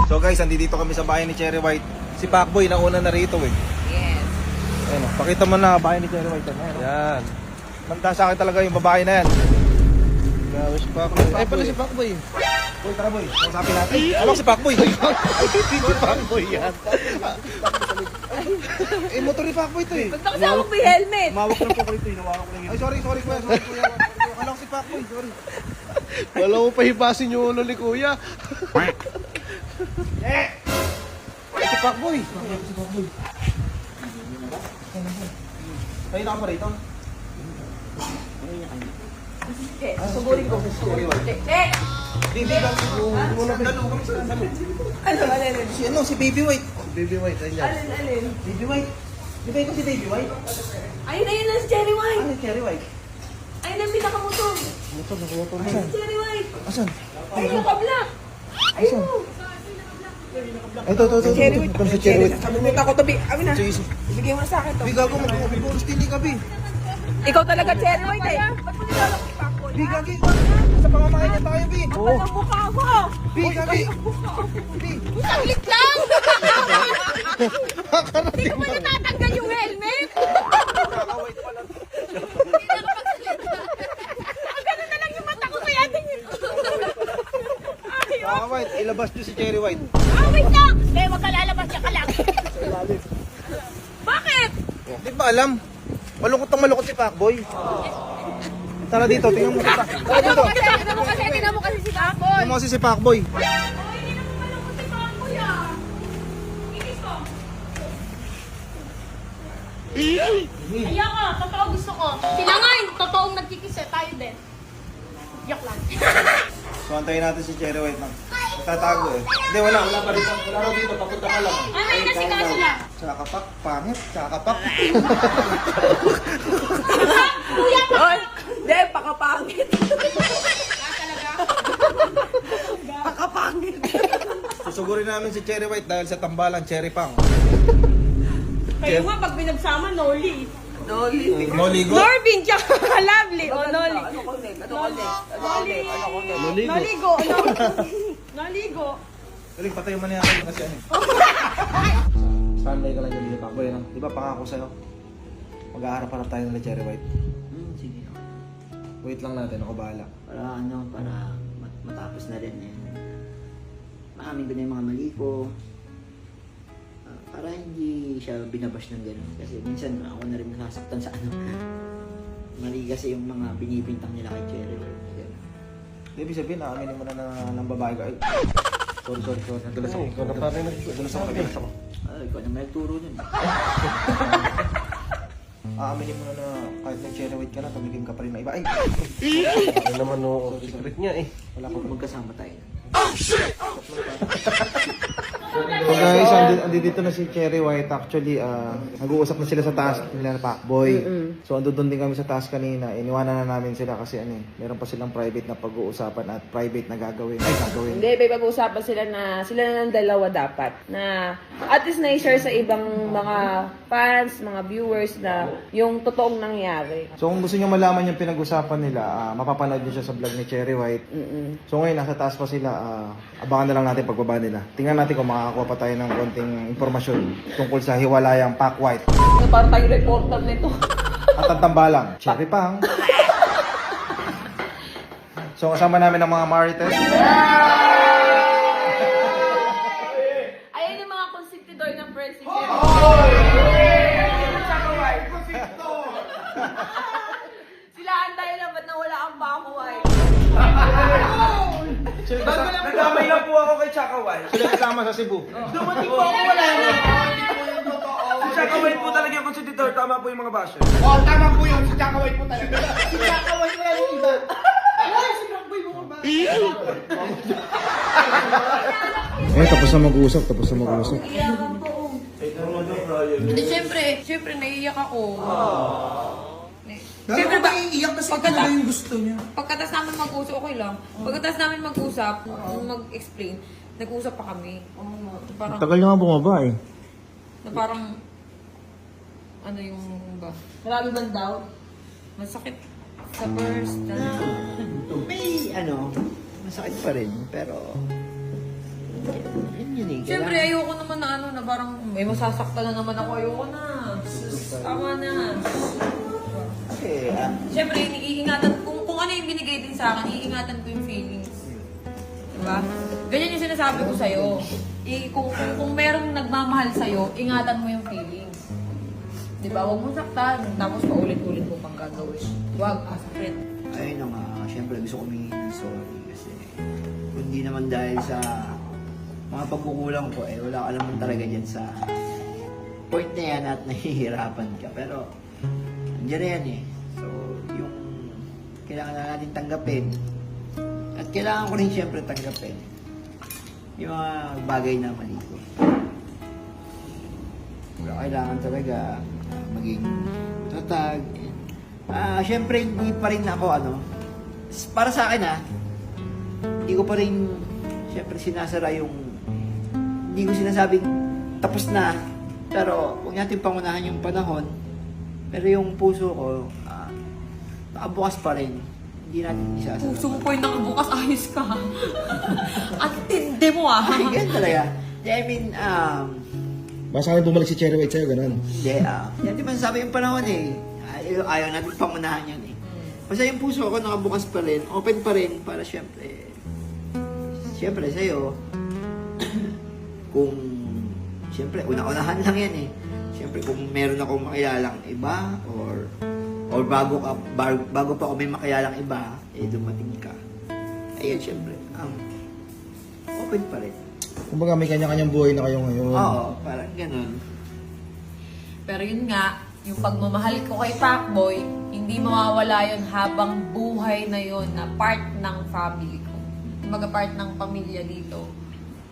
So guys, andito kami sa bahay ni Cherry White. Si Pacboy nauna na rito eh. Yes. Ayun, pakita mo na bahay ni Cherry White. Yan. Manda sa akin talaga yung babae na yan. Grabe si Pacboy. Ay pala si Pacboy. Boy, tara boy. Kausapin natin. Alam si Pacboy. Si Pacboy yan. Eh, motor ni Pacboy to eh. Ba't nakasama mo yung helmet? Mawak lang po ko rito. Hinawakan ko lang yun. Ay, sorry kuya. Sorry kuya. Alam si Pacboy. Sorry. Wala mo pahibasin yung ulo ni kuya. Si Pacboy. Si Pacboy. Kayo na ka pa rito? Suburin ko. Baby White. Dalo kami sa dalo. Alin? Si ano? Si Baby White. Baby White, ayan. Alin? Baby White. Di ba ikaw si Baby White? Ayun na si Cherry White. Ano si Cherry White? Ayun ang pinakamotor. Motor na motor. Ayun si Cherry White. Asan? Ayun yung kabla. Ayun. Ito. Cherry White. Ito si Cherry White. Sabi mo ako to, Abi na. Sige. Ibigay mo na sa akin to. Bigago mo. Bigago stili ka, Bi. Ikaw talaga Cherry White eh. Ba't mo nilalak si Pacboy? Bigagi. Sa pamamahay niya tayo, Bi. Oo. Ang mukha mo. Bigagi. Bi. Saglit lang! Hindi ko ba natatanggal yung helmet? Hindi na kapagsalita. Ang gano'n na lang yung mata ko kaya tingin. Ayaw. White, ilabas niyo si Cherry White. Wait lang! Hindi, huwag ka lalabas siya ka lang. Bakit? Di ba alam? Malungkot si Pacboy. Tara dito, tingnan mo. Tara dito. Tingnan mo kasi si Pacboy. Tingnan mo kasi si Pacboy. Hindi naman malungkot si Pacboy ah. Inis ko. Kaya nga, totoo gusto ko. Sila nga yung totoong nagkikisa, tayo din. Yak lang. So, antayin natin si Cherry White lang. Tatago eh. Hindi, wala pa dito. Wala raw dito, papunta ka lang. Ay, kasi kaso lang. Tsakapak, pangit, tsakapak. Kuya pa! Hindi, pakapangit. Talaga? Pakapangit. Susugurin namin si Cherry White dahil sa tambalan, Cherry Pang. Kayo nga, pag pinagsama, Noli. Noligo? Norvin, tsaka Lovely. O, Noli. Noligo. Noligo. Galing, patay mo na yan kasi ano. Sunday ka lang dyan, Pacboy. Ano? Di ba pangako sa'yo? Mag-aharap-harap tayo nila Cherry White. Sige. Wait lang natin, ako bahala. Para matapos na rin eh. Maamin ko na yung mga mali ko. Para hindi siya binabash ng gano'n. Kasi minsan ako na rin nasasaktan sa ano. Mali kasi yung mga binibintang nila kay Cherry. Ibig sabihin, aaminin mo na ng babae ka. Ay, sorry. Nadulas ako. Ikaw na pa rin Nadulas ako. Ikaw na may turo nun. Aaminin mo na kahit ng Cherry White ka na, tumigim ka pa rin na iba. Ay! Ano naman no, secret niya eh. Wala ko. Magkasama tayo. So guys, andito na si Cherry White. Actually, nag-uusap na sila sa taas nila na Pacboy. So ando doon din kami sa taas kanina. Iniwanan na namin sila kasi meron pa silang private na pag-uusapan at private na gagawin. Hindi, may pag-uusapan sila na ng dalawa dapat. Na at least na-share sa ibang mga fans, mga viewers na yung totoong nangyari. So kung gusto niyo malaman yung pinag-usapan nila, mapapanood niyo siya sa vlog ni Cherry White. So ngayon, nasa taas pa sila. Abangan na lang natin pagbaba nila. Tingnan natin kung makakakuha pa tayo ng konting impormasyon tungkol sa hiwalayang Pac White. Parang tayong reporter nito. At ang tambalang, Cherry Pang. So kasama namin ang mga Marites. Ayan yung mga konsentidor ng president. Sila antayo na ba't nawala ang bako ay? Nagkamay lang po ako kay Chaka White. Sila kasama sa Cebu. Dumating po ako wala na. Si Chaka White po talaga yung konsentidor. Tama po yung mga basher. Tama po yun, si Chaka White po talaga. Si Chaka White na yung iba. Tapos na mag-uusap. Hindi, syempre, naiiyak ako. Siyempre ba iiyak kasi talaga yung gusto niya? Pagkatas namin mag-usap, okay lang. Pagkatas namin mag-usap, mag-explain, nag-usap pa kami. Parang, Tagal niya nga bumaba eh. na parang, ano yung ba? Marami bang daw? Masakit sa first. May masakit pa rin. Pero Yun eh. Siyempre, ayoko naman na ano, na parang may masasaktan na naman ako. Ayoko na. Tama na. Kasi, Siyempre, iingatan, kung ano yung binigay din sa akin, iingatan ko yung feelings. Diba? Ganyan yung sinasabi ko sa'yo. Kung merong nagmamahal sa'yo, ingatan mo yung feelings. Diba? Huwag mo saktan, tapos paulit-ulit mo pang gagawin. Huwag, sakit. ayun na nga, syempre gusto ko humingi ng sorry kasi kundi naman dahil sa mga pagkukulang ko wala ka naman talaga dyan sa point na yan at nahihirapan ka. Pero, andyan na yan eh. So, yung kailangan na natin tanggapin at kailangan ko rin syempre tanggapin yung mga bagay na mali ko. Pero kailangan talaga maging tatag. Syempre hindi pa rin ako para sa akin hindi ko pa rin syempre sinasara yung hindi ko sinasabing tapos na, pero huwag natin pangunahan yung panahon, pero yung puso ko nakabukas pa rin, hindi natin isasara. Puso mo po yung nakabukas, ayos ka. At tindi mo Ay, ganun talaga. I mean, Basta kami bumalik si Cherry White sa'yo, ganun. hindi, yan di ba sabi yung panahon ayaw natin pangunahan yan Basta yung puso ko nakabukas pa rin, open pa rin para syempre sa'yo, kung syempre una-unahan lang yan Syempre kung meron akong makilalang iba or bago pa ako may makilalang iba, dumating ka. Ayun, syempre, open pa rin. Kumbaga may kanya-kanyang buhay na kayo ngayon. Oo, parang ganun. Pero yun nga, yung pagmamahal ko kay Pacboy, hindi mawawala yun habang buhay na yun na part ng family ko. Kumbaga part ng pamilya dito.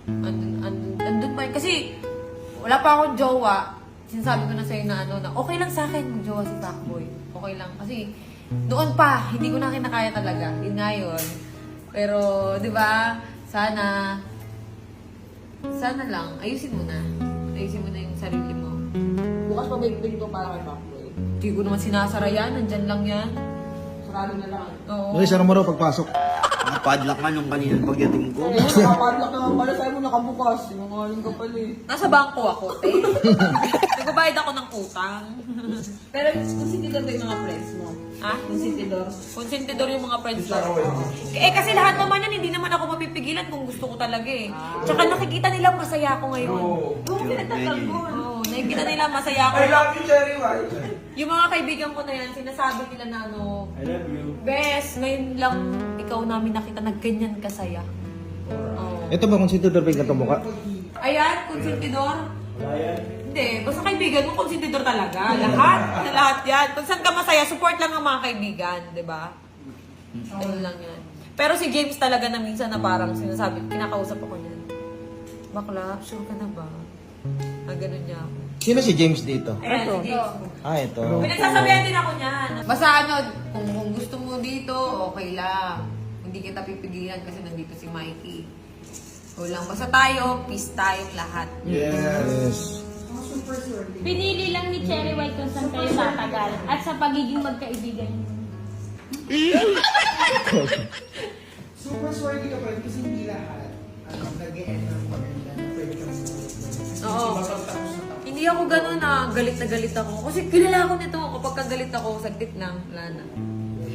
Andun pa yun. Kasi wala pa akong jowa. Sinasabi ko na sa'yo na na okay lang sa akin mag-jowa si Pacboy. Okay lang. Kasi doon pa, hindi ko na kinakaya talaga. Yun nga yun. Pero, di ba, sana lang, ayusin mo na. Ayusin mo na yung sarili mo. Bukas pa ba yung pinto para kay Pacboy? Hindi ko naman sinasara yan. Nandyan lang yan. Sarado na lang. Oo. Okay, sarang mo raw pagpasok. Nakapadlock ka nung kaninang pagdating ko. Nakapadlock naman pala. Sa'yo mo nakabukas. Sinungaling ka pala eh. Nasa bangko ako, te. Nagbabayad ako ng utang. Pero konsentidor ba yung mga friends mo? Ha? Konsentidor? Konsentidor yung mga friends ko. Kasi lahat naman yan, hindi naman ako mapipigilan kung gusto ko talaga eh. Tsaka nakikita nila masaya ako ngayon. Oo, pinagtagal ko. Oo, nakikita nila masaya ako. I love you, Cherry White. Yung mga kaibigan ko na yan, sinasabi nila na I love you. Bes, ngayon lang ikaw namin nakita na ganyan kasaya. Oh. Ito ba kung sino ba yung katumukha? Ayan, konsentidor. Hindi, basta kaibigan mo, konsentidor talaga. Lahat yan. Kung saan ka masaya, support lang ang mga kaibigan, di ba? Ayun lang yan. Pero si James talaga na minsan na parang sinasabi, kinakausap ako niyan. Bakla, sure ka na ba? Ganun niya ako. Sino si James dito? Ayan, si James. Ito. Pinagsasabihan din ako niyan. Basta kung gusto mo dito, okay lang. Hindi kita pipigilan kasi nandito si Mikey. O lang, basta tayo, peace tayong lahat. Yes. Pinili lang ni Cherry White kung saan kayo tatagal at sa pagiging magkaibigan niyo. Super swordy ka pa rin kasi hindi lahat nag-e-end ng pamilya na pwede kang Oo. Hindi ako ganun galit na galit ako. Kasi kilala ko nito, kapag kagalit ako, saglit lang, wala na.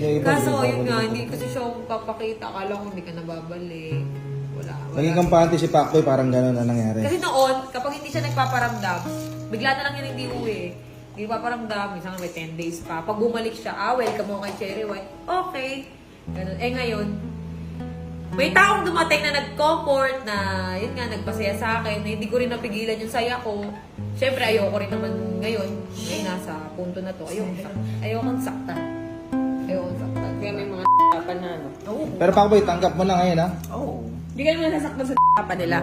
Kaso, yun nga, hindi kasi siya papakita. Akala ko hindi ka nababalik. Wala. Naging kampante si Pacboy, parang gano'n na nangyari. Kasi noon, kapag hindi siya nagpaparamdam, bigla na lang yun hindi uwi. Hindi paparamdam, minsan may 10 days pa. Pag bumalik siya, welcome mo kay Cherry White. Okay. Ganun. Ngayon, may taong dumating na nag-comfort na, yun nga, nagpasaya sa akin, na hindi ko rin napigilan yung saya ko. Siyempre, ayoko rin naman ngayon, nasa punto na to, ayokong saktan. Kaya may mga kapan na, Oo. Pero Pacboy, tanggap mo na ngayon, ha? Oo. Hindi ka naman nasaktan sa kapan nila.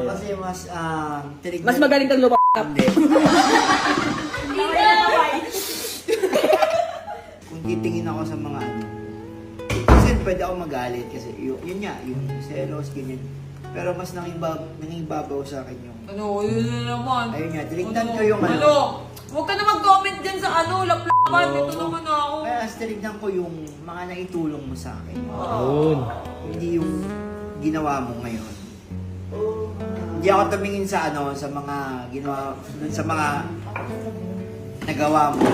Kasi mas, tinignan. Mas magaling kang lupa. Hindi. Kung titingin ako sa mga kasi pwede ako magalit kasi yun nga, yung selos, ganyan. Pero mas nangingibabaw sa akin yung Yun na naman. ayun nga, tinignan ko yung Huwag ka na mag-comment dyan sa laplapan. Ito naman ako. kaya as tinignan ko yung mga naitulong mo sa akin. Yun. Hindi yung ginawa mo ngayon. hindi ako tumingin sa ano, sa mga ginawa, dun sa mga nagawa mo.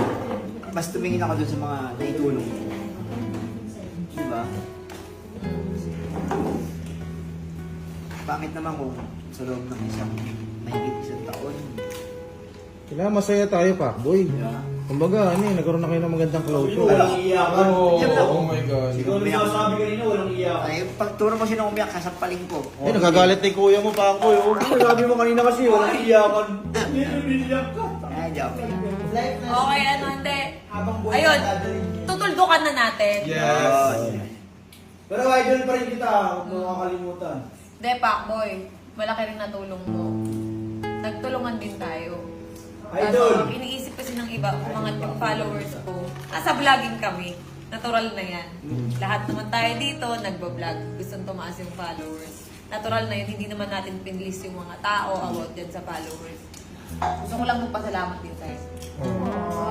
Mas tumingin ako dun sa mga naitulong mo. Diba? Bakit naman kung sa loob ng mahigit isang taon? Kailangan masaya tayo, Pakboy. Diba? Kumbaga, nagkaroon na kayo ng magandang closure. Walang iyakan. Oh my God. Siguro sinasabi kanina, walang iyakan. Ay, pagturo mo sino umiyak, kasampalin ko. Nagagalit na yung kuya mo, Pakboy. Sabi mo kanina kasi, walang iyakan. Ay, joke. Okay, ano, hindi. Ayun, tutuldukan na natin. Yes. Pero idol pa rin kita, huwag mo makakalimutan. Hindi, Pakboy. Malaki rin natulong mo. Nagtulungan din tayo. Idol! Iniisip kasi ng iba, umangat yung followers ko. Nasa vlogging kami. Natural na yan. Lahat naman tayo dito, nagbablog. Gustong tumaas yung followers. Natural na yun, hindi naman natin pinlist yung mga tao about dyan sa followers. Gusto ko lang magpasalamat din sa'yo.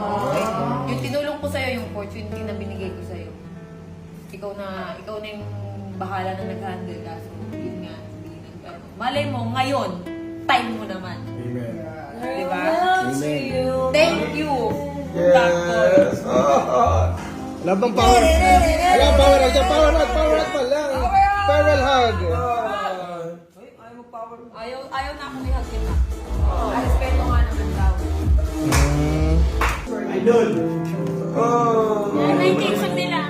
Okay? Yung tinulong ko sa'yo, yung opportunity na binigay ko sa'yo. Ikaw na yung bahala na nag-handle ka. So, yun nga. Pero malay mo, ngayon, time mo naman. Amen. Diba? Amen. Thank you. Yes. Wala bang power? Wala power hug. Power hug pa lang. Power hug. Ayaw na ako ni Hagin na. Respeto nga naman daw. Idol! Yan na intention nila.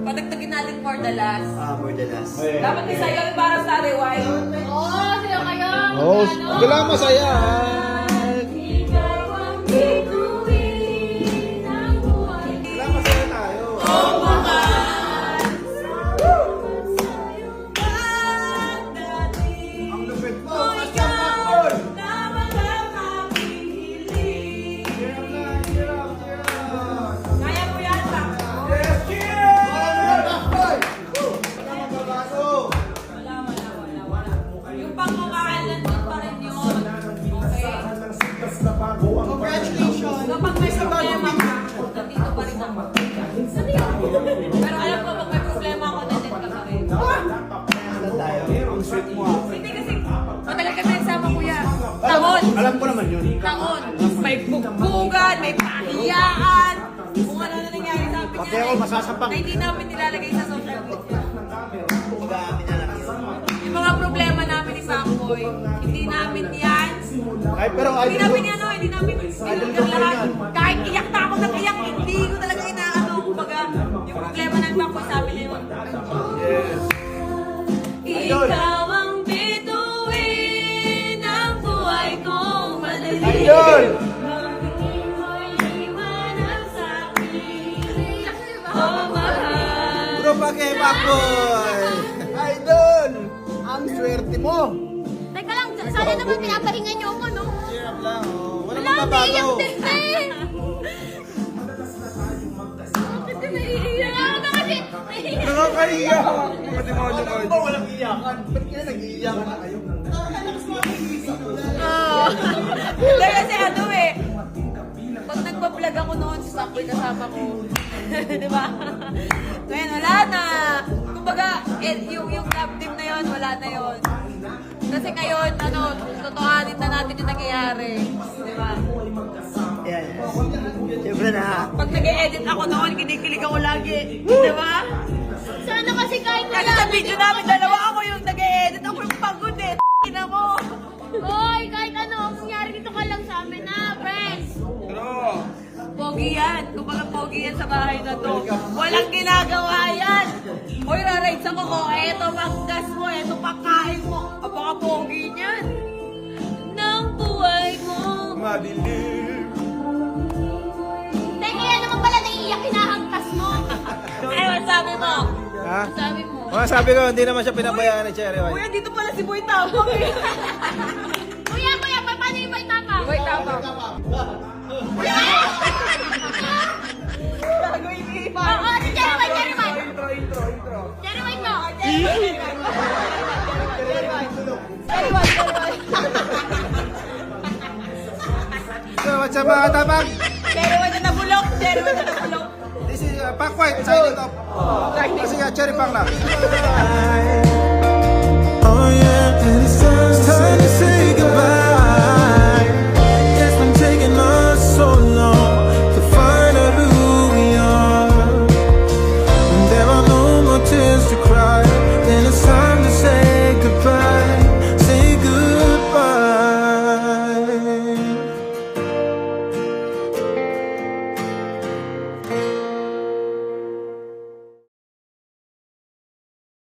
Padagtagin natin for the last. For the last. Dapat isa yun para sa rewind. Oo, sila kayo. Oh, kailangan masaya. Ikaw ang bituin ng buhay. Kailangan masaya tayo. Ang lupit mo! Ikaw na makakapiling. Kaya mo yan, Paco. Yung pagmamahal nandun pa rin yun. Okay? Congratulations! Kapag may problema ka, nandito pa rin ako. Pero alam ko, pag may problema ako, nandito ka pa rin. Ang sweet mo ah. Hindi kasi, matagal kami nagsama, kuya. Tangon! Alam ko naman yun. Tangon! May bugbugan, may pahiyaan. Kung ano na nangyari sa amin Pati ako masasapak. na hindi namin nilalagay sa social media. Mag-aamin na lang yun. Yung mga problema namin ni Pacboy, hindi namin yan. Ay, pero Hindi idol namin yan, no? Hindi namin sinulgan lahat. Kahit iyak na ako ng iyak, hindi ko talaga inaano. Kumbaga, yung problema ng Pacboy sa amin na yun. Ikaw ang bituin ng buhay kong madali. Idol! Pagtingin mo'y liwanag sa akin. Oh, mahal. Bro, pake, Pakboy! Idol! Ang swerte mo! Teka lang, sana naman pinapahingan niyo ako, no? Hirap lang, oh. Walang Wala, magbabago. naiiyak din na eh. Bakit ka naiiyak? Wala ka kasi. Nakakaiyak! Pati mo ano ko. Ba walang iyakan? Ba't kaya nag-iiyakan na kayo? Oo. Hindi kasi ano eh. Pag nagpa-vlog ako noon, si Pacboy kasama ko. Di ba? Ngayon, wala na. Kumbaga, yung love team na yon, wala na yon. Kasi ngayon, totohanin na natin yung nangyayari. Di ba? Yan. Siyempre na. Pag nag-e-edit ako noon, kinikilig ako lagi. Di ba? Sana kasi kahit Kasi wala. sa video namin, dalawa ako yung nag-e-edit. Ako yung pagod eh. Ina mo. Hoy, kahit ano, ang nangyari dito ka lang sa amin, ha, friends? Pogi yan. Kumbaga pogi yan sa bahay na to. Walang ginagawa yan. Hoy, rarides ako ko. Eto panggas mo. Eto pagkain mo. Baka pogi niyan. Nang buhay mo. Madilim. Teka, yan naman pala naiiyak, hinahangkas mo. Ano sabi mo? Ha? Sabi mo. Mga sabi ko, hindi naman siya pinabayaan ni Cherry White. Kuya, dito pala si Boy Tapang. Kuya, paano yung may tapa? Boy Tapang. Gagawin iba. Oo, si Cherry White, Cherry White. Intro. Cherry White mo. So, what's up mga tabang? Cherry White na nabulok. Cherry White na nabulok. This is Pac White, signing off. Kasi Cherry Pang lang. Oh yeah,